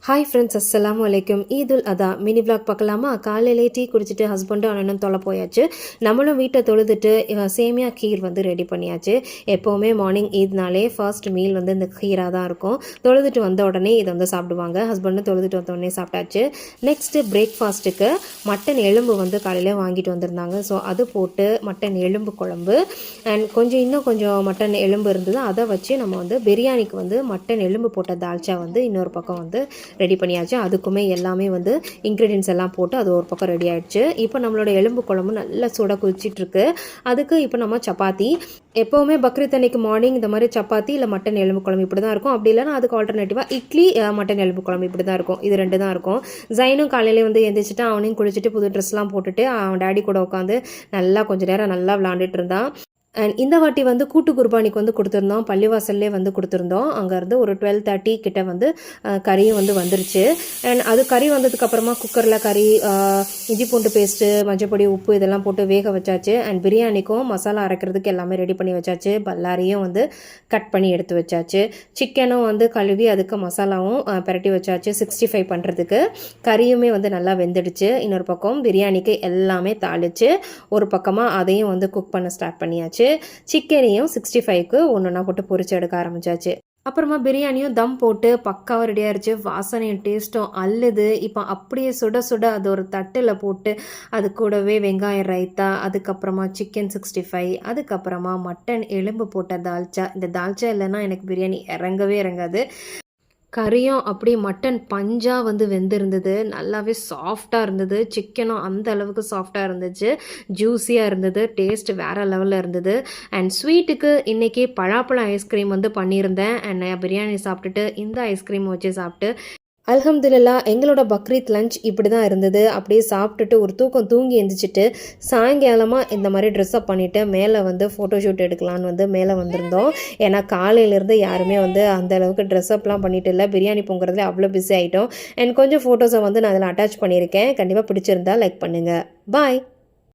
Hi friends, அஸ்ஸலாமு அலைக்கும். ஈதுல் அதா மினி விளாக் பார்க்கலாமா? காலையிலே டீ குடிச்சிட்டு ஹஸ்பண்டும் அண்ணனும் தொலை போயாச்சு. நம்மளும் வீட்டை தொழுதுட்டு சேமியா கீர் வந்து ரெடி பண்ணியாச்சு. எப்போவுமே மார்னிங் ஈத்னாலே ஃபர்ஸ்ட் மீல் வந்து இந்த கீராக தான் இருக்கும். தொழுதுட்டு வந்த உடனே இதை வந்து சாப்பிடுவாங்க. ஹஸ்பண்டும் தொழுதுட்டு வந்த உடனே சாப்பிட்டாச்சு. நெக்ஸ்ட்டு பிரேக்ஃபாஸ்ட்டுக்கு மட்டன் எலும்பு வந்து காலையில் வாங்கிட்டு வந்திருந்தாங்க. ஸோ அது போட்டு மட்டன் எலும்பு குழம்பு அண்ட் இன்னும் கொஞ்சம் மட்டன் எலும்பு இருந்தது. அதை வச்சு நம்ம வந்து பிரியாணிக்கு வந்து மட்டன் எலும்பு போட்ட தால்ச்சா வந்து இன்னொரு பக்கம் வந்து ரெடி பண்ணியாச்சு. அதுக்குமே எல்லாமே வந்து இன்க்ரீடியன்ஸ் எல்லாம் போட்டு அது ஒரு பக்கம் ரெடி ஆகிடுச்சு. இப்போ நம்மளோட எலும்பு குழம்பு நல்லா சூடாக குதிச்சிட்ருக்கு. அதுக்கு இப்போ நம்ம சப்பாத்தி, எப்போவுமே பக்ரீத் அன்னைக்கு மார்னிங் இந்த மாதிரி சப்பாத்தி இல்லை மட்டன் எலும்பு குழம்பு இப்படி தான் இருக்கும். அப்படி இல்லைனா அதுக்கு ஆல்டர்னேட்டிவாக இட்லி மட்டன் எலும்பு குழம்பு இப்படி தான் இருக்கும். இது ரெண்டு தான் இருக்கும். ஜைனும் காலையிலே வந்து எந்திரிச்சிட்டு அவனையும் குளிச்சுட்டு புது ட்ரெஸ்லாம் போட்டுட்டு அவன் டேடி கூட உட்காந்து நல்லா கொஞ்சம் நேரம் நல்லா விளாண்டுட்டு இருந்தான். அண்ட் இந்த வாட்டி வந்து கூட்டு குர்பானிக்கு வந்து கொடுத்துருந்தோம். பள்ளிவாசல்லே வந்து கொடுத்துருந்தோம். அங்கேருந்து ஒரு 12:30 கிட்ட வந்து கறியும் வந்து வந்துருச்சு. அண்ட் அது கறி வந்ததுக்கப்புறமா குக்கரில் கறி, இஞ்சி பூண்டு பேஸ்ட்டு, மஞ்சப்பொடி, உப்பு இதெல்லாம் போட்டு வேக வச்சாச்சு. அண்ட் பிரியாணிக்கும் மசாலா அரைக்கிறதுக்கு எல்லாமே ரெடி பண்ணி வச்சாச்சு. பல்லாரியும் வந்து கட் பண்ணி எடுத்து வச்சாச்சு. சிக்கனும் வந்து கழுவி அதுக்கு மசாலாவும் பரட்டி வச்சாச்சு 65 பண்ணுறதுக்கு. கறியுமே வந்து நல்லா வெந்துடுச்சு. இன்னொரு பக்கம் பிரியாணிக்கு எல்லாமே தாளித்து ஒரு பக்கமாக அதையும் வந்து குக் பண்ண ஸ்டார்ட் பண்ணியாச்சு. சிக்கனையும் 65க்கு ஒன்றா போட்டு பொரிச்சு எடுக்க ஆரம்பிச்சாச்சு. அப்புறமா பிரியாணியும் தம் போட்டு பக்காவாக ரெடி ஆயிடுச்சு. வாசனையும் டேஸ்ட்டும் அல்லுது. இப்போ அப்படியே சுட சுட அது ஒரு தட்டில் போட்டு அது கூடவே வெங்காயம் ரைத்தா, அதுக்கப்புறமா சிக்கன் 65, அதுக்கப்புறமா மட்டன் எலும்பு போட்ட தால்ச்சா. இந்த தால்ச்சா இல்லைன்னா எனக்கு பிரியாணி இறங்கவே இறங்காது. கறியும் அப்படியே மட்டன் பஞ்சாக வந்து வெந்திருந்தது. நல்லாவே சாஃப்டாக இருந்தது. சிக்கனும் அந்த அளவுக்கு சாஃப்டாக இருந்துச்சு. ஜூஸியாக இருந்தது. டேஸ்ட் வேறு லெவலில் இருந்தது. அண்ட் ஸ்வீட்டுக்கு இன்றைக்கி பழாப்பழம் ஐஸ்கிரீம் வந்து பண்ணியிருந்தேன். அண்ட் பிரியாணி சாப்பிட்டுட்டு இந்த ஐஸ்கிரீம் வச்சு சாப்பிட்டு அல்ஹம்துலில்லாஹ் எங்களோட பக்ரீத் லஞ்ச் இப்படி தான் இருந்தது. அப்படியே சாப்பிட்டுட்டு ஒரு தூக்கம் தூங்கி எழுந்திரிச்சிட்டு சாயங்காலமாக இந்த மாதிரி ட்ரெஸ்அப் பண்ணிவிட்டு மேலே வந்து ஃபோட்டோஷூட் எடுக்கலான்னு வந்து மேலே வந்திருந்தோம். ஏன்னா காலையிலேருந்து யாருமே வந்து அந்தளவுக்கு ட்ரெஸ்அப்லாம் பண்ணிட்டு இல்லை. பிரியாணி பொங்குறதுல அவ்வளோ பிஸி ஆகிட்டோம். அண்ட் கொஞ்சம் ஃபோட்டோஸை வந்து நான் அதில் அட்டாச் பண்ணியிருக்கேன். கண்டிப்பாக பிடிச்சிருந்தா லைக் பண்ணுங்கள். பாய்.